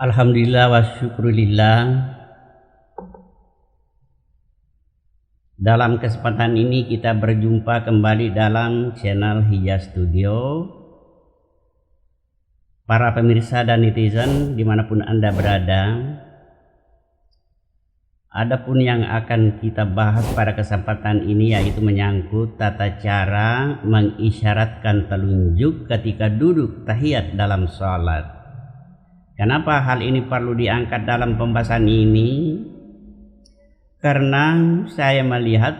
Alhamdulillah wa syukurillah. Dalam kesempatan ini kita berjumpa kembali dalam channel Hijaz Studio. Para pemirsa dan netizen dimanapun Anda berada, adapun yang akan kita bahas pada kesempatan ini yaitu menyangkut tata cara mengisyaratkan telunjuk ketika duduk tahiyat dalam sholat. Kenapa hal ini perlu diangkat dalam pembahasan ini? Karena saya melihat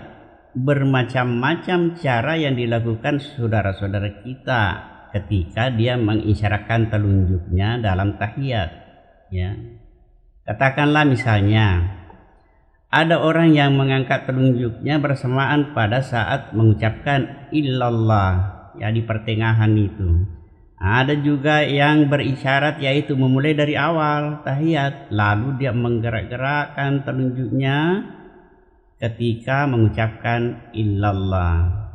bermacam-macam cara yang dilakukan saudara-saudara kita ketika dia mengisyaratkan telunjuknya dalam tahiyat. Ya. Katakanlah misalnya ada orang yang mengangkat telunjuknya bersamaan pada saat mengucapkan illallah, ya di pertengahan itu. Ada juga yang berisyarat yaitu memulai dari awal tahiyat, lalu dia menggerak-gerakkan telunjuknya ketika mengucapkan illallah.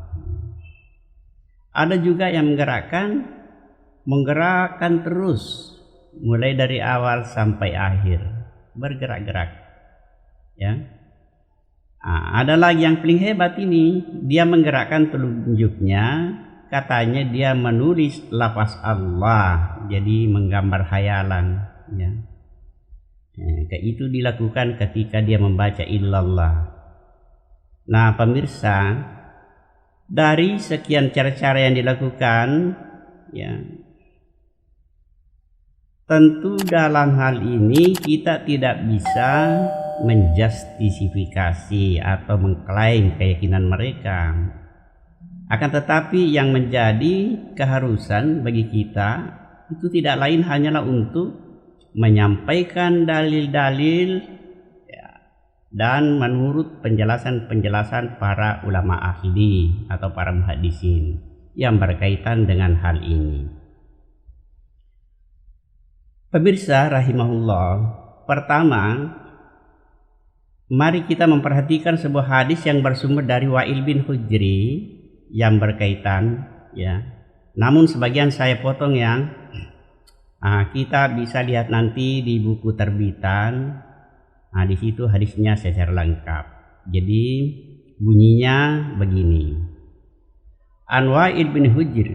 Ada juga yang menggerakkan terus mulai dari awal sampai akhir, bergerak-gerak. Ya. Ada lagi yang paling hebat ini, dia menggerakkan telunjuknya. Katanya dia menulis lafaz Allah, jadi menggambar hayalan. Ya. Itu dilakukan ketika dia membaca illallah. Nah pemirsa, dari sekian cara-cara yang dilakukan, ya, tentu dalam hal ini kita tidak bisa menjustifikasi atau mengklaim keyakinan mereka. Akan tetapi yang menjadi keharusan bagi kita itu tidak lain hanyalah untuk menyampaikan dalil-dalil, ya, dan menurut penjelasan-penjelasan para ulama ahli atau para muhaddisin yang berkaitan dengan hal ini. Pemirsa rahimahullah, pertama mari kita memperhatikan sebuah hadis yang bersumber dari Wa'il bin Hujri yang berkaitan, ya. Namun sebagian saya potong yang kita bisa lihat nanti di buku terbitan. Di situ hadisnya secara lengkap. Jadi bunyinya begini. An Wa'il bin Hujr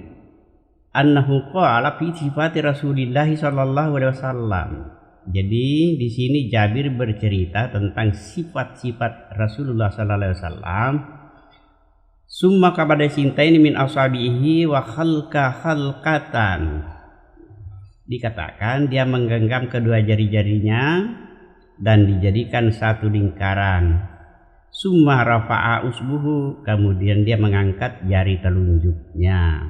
annahu qala fi sifati Rasulillah sallallahu alaihi wasallam. Jadi di sini Jabir bercerita tentang sifat-sifat Rasulullah sallallahu alaihi wasallam. Summa kabada sintaini min asabihi wa khalqatan. Dikatakan dia menggenggam kedua jari-jarinya dan dijadikan satu lingkaran. Summa rafa'a usbuhu, kemudian dia mengangkat jari telunjuknya.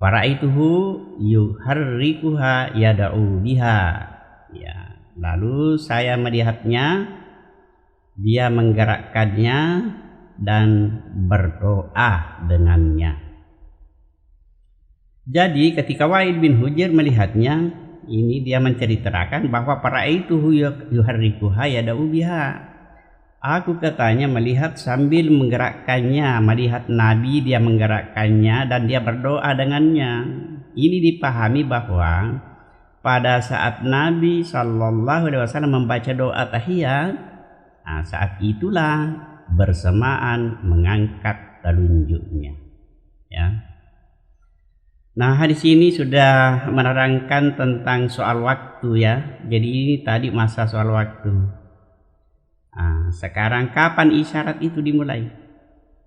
Fara'aituhu yuharrikuha yada'u biha. Ya, lalu saya melihatnya dia menggerakkannya dan berdoa dengannya. Jadi ketika Wa'il bin Hujr melihatnya, ini dia menceritakan bahwa para itu yuharrikuha yada'u biha. Aku katanya melihat sambil menggerakkannya, melihat Nabi dia menggerakkannya dan dia berdoa dengannya. Ini dipahami bahwa pada saat Nabi sallallahu alaihi wasallam membaca doa tahiyat, saat itulah bersamaan mengangkat telunjuknya, ya. Nah hadis ini sudah menerangkan tentang soal waktu, ya. Jadi ini tadi masa soal waktu. Sekarang kapan isyarat itu dimulai?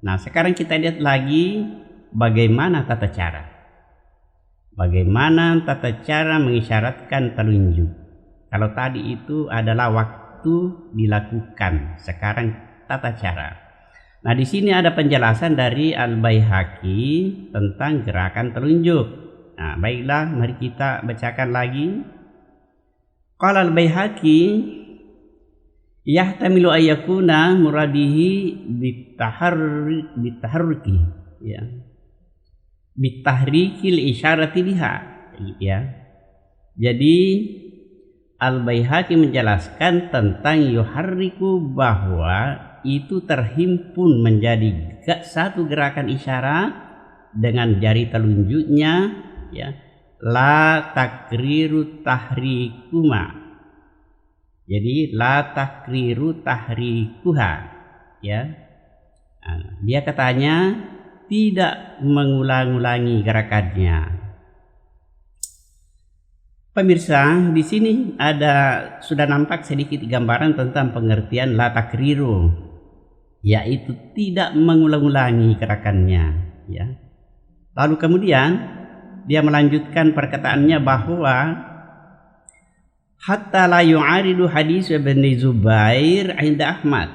Nah sekarang kita lihat lagi bagaimana tata cara. Bagaimana tata cara mengisyaratkan telunjuk. Kalau tadi itu adalah waktu dilakukan, sekarang tata cara. Nah di sini ada penjelasan dari Al-Baihaqi tentang gerakan telunjuk. Nah baiklah, mari kita bacakan lagi. Qala Al-Baihaqi yahtamilu ayyakuna muradihi bitaharruki, ya, bitahrikil isyarati biha, ya. Jadi Al-Baihaqi menjelaskan tentang yuharriku bahwa itu terhimpun menjadi satu gerakan isyarat dengan jari telunjuknya, ya. la takriru tahrikuma. Jadi la takriru tahrikuha, ya. Dia katanya tidak mengulang-ulangi gerakannya. Pemirsa, di sini sudah nampak sedikit gambaran tentang pengertian la takriru, yaitu tidak mengulang-ulangi gerakannya, ya. Lalu kemudian dia melanjutkan perkataannya bahwa hatta la yu'aridu hadis Ibn Zubair 'inda Ahmad.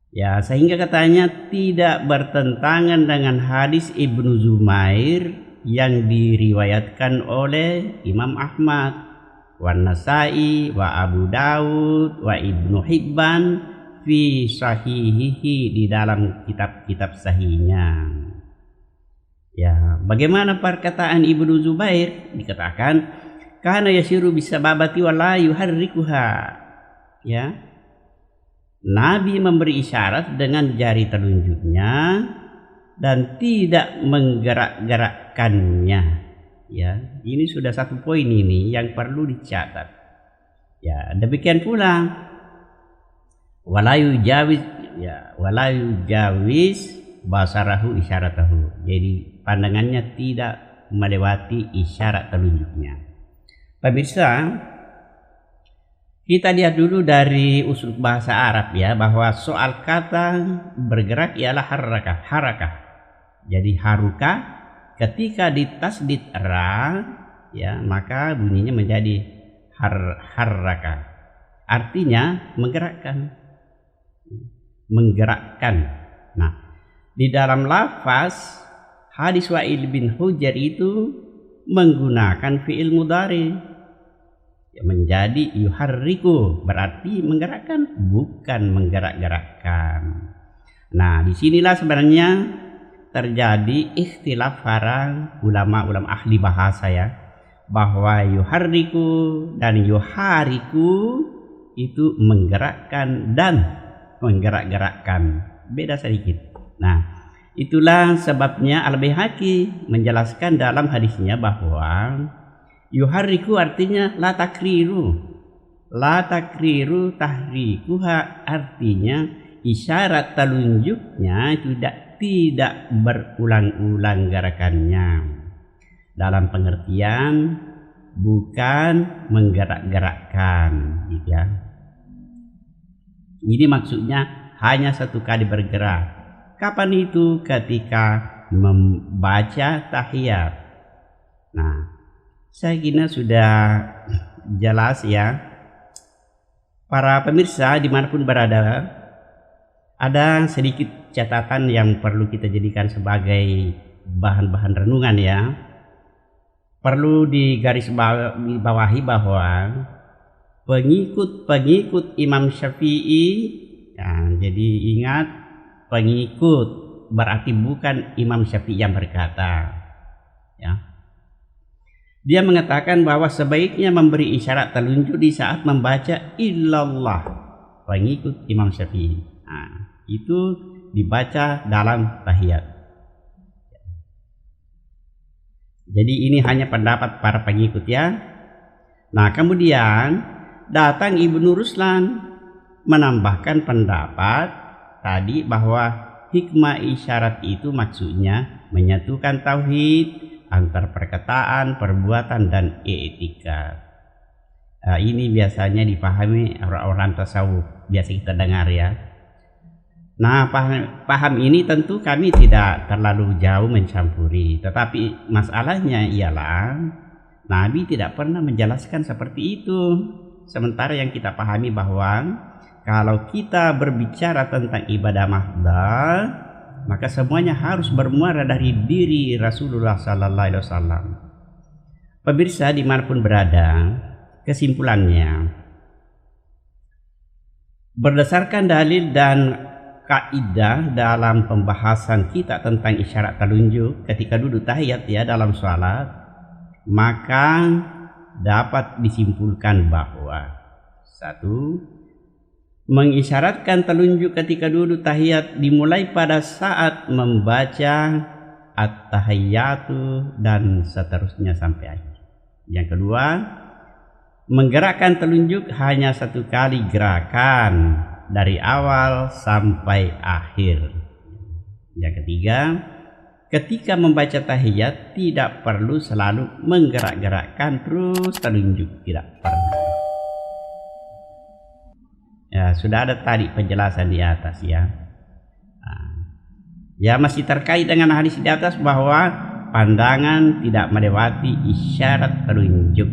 Ya, sehingga katanya tidak bertentangan dengan hadis Ibnu Zubair yang diriwayatkan oleh Imam Ahmad, wa Nasai, wa Abu Daud, wa Ibnu Hibban fi sahihihi, di dalam kitab-kitab sahihnya. Ya, bagaimana perkataan Ibnu Zubair? Dikatakan kana yasiru bisababati wa la yuharrikuha. Ya. Nabi memberi isyarat dengan jari telunjuknya dan tidak menggerak-gerakkannya. Ya, ini sudah satu poin ini yang perlu dicatat. Ya, demikian pula wala yujawis basarahu isyaratahu. Jadi pandangannya tidak melewati isyarat telunjuknya. Pemirsa, kita lihat dulu dari usul bahasa Arab ya, bahwa soal kata bergerak ialah harakah. Jadi haruka ketika ditasdid ra, ya, maka bunyinya menjadi haraka. Artinya menggerakkan. Nah, di dalam lafaz hadis Wa'il bin Hujr itu menggunakan fi'il mudhari, menjadi yuharriku, berarti menggerakkan, bukan menggerak-gerakkan. Nah, disinilah sebenarnya terjadi ikhtilaf para ulama ahli bahasa ya, bahwa yuharriku dan yuhariku itu menggerakkan dan menggerak-gerakkan, beda sedikit. Nah, itulah sebabnya Al-Baihaqi menjelaskan dalam hadisnya bahwa yuharriku artinya la takriru tahrikuha, artinya isyarat telunjuknya tidak berulang-ulang gerakannya, dalam pengertian bukan menggerak-gerakkan, gitu ya. Ini maksudnya hanya satu kali bergerak. Kapan itu? Ketika membaca tahiyat. Nah, saya kira sudah jelas ya. Para pemirsa dimanapun berada, ada sedikit catatan yang perlu kita jadikan sebagai bahan-bahan renungan ya. Perlu digarisbawahi bahwa pengikut Imam Syafi'i, ya, jadi ingat, pengikut berarti bukan Imam Syafi'i yang berkata, ya. Dia mengatakan bahwa sebaiknya memberi isyarat telunjuk di saat membaca illallah, pengikut Imam Syafi'i. Nah, itu dibaca dalam tahiyat. Jadi ini hanya pendapat para pengikut ya. Nah, kemudian datang Ibnu Ruslan menambahkan pendapat tadi bahwa hikmah isyarat itu maksudnya menyatukan tauhid antar perkataan, perbuatan, dan etika. Nah, ini biasanya dipahami orang-orang tasawuf, biasa kita dengar ya. Nah, paham ini tentu kami tidak terlalu jauh mencampuri, tetapi masalahnya ialah Nabi tidak pernah menjelaskan seperti itu. Sementara yang kita pahami bahwa kalau kita berbicara tentang ibadah mahdzah, maka semuanya harus bermuara dari diri Rasulullah Sallallahu Alaihi Wasallam. Pemirsa dimanapun berada, kesimpulannya, berdasarkan dalil dan kaidah dalam pembahasan kita tentang isyarat telunjuk ketika duduk tahiyat ya dalam salat, maka dapat disimpulkan bahwa satu, mengisyaratkan telunjuk ketika duduk tahiyat dimulai pada saat membaca at-tahiyyatu, dan seterusnya sampai akhir. Yang kedua, menggerakkan telunjuk hanya satu kali gerakan dari awal sampai akhir. Yang ketiga, ketika membaca tahiyat tidak perlu selalu menggerak-gerakkan terus telunjuk, tidak perlu. Ya, sudah ada tadi penjelasan di atas ya. Ya, masih terkait dengan hadis di atas bahwa pandangan tidak melewati isyarat telunjuk.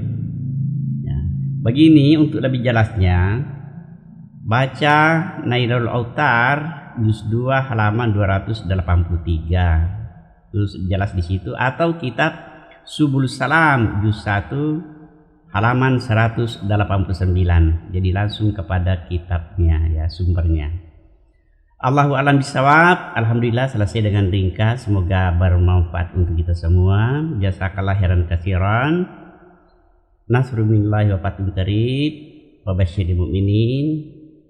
Ya. Begini untuk lebih jelasnya, baca Nailul Autar juz 2 halaman 283. Terus jelas di situ, atau kitab Subul Salam juz 1 halaman 189. Jadi langsung kepada kitabnya ya, sumbernya. Allahu a'lam bishawab. Alhamdulillah selesai dengan ringkas. Semoga bermanfaat untuk kita semua. Jazakallah khairan katsiran. Nasrun minallahi wa fathun qarib. Wa basyiril mu'minin.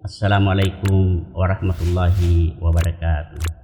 Assalamualaikum warahmatullahi wabarakatuh.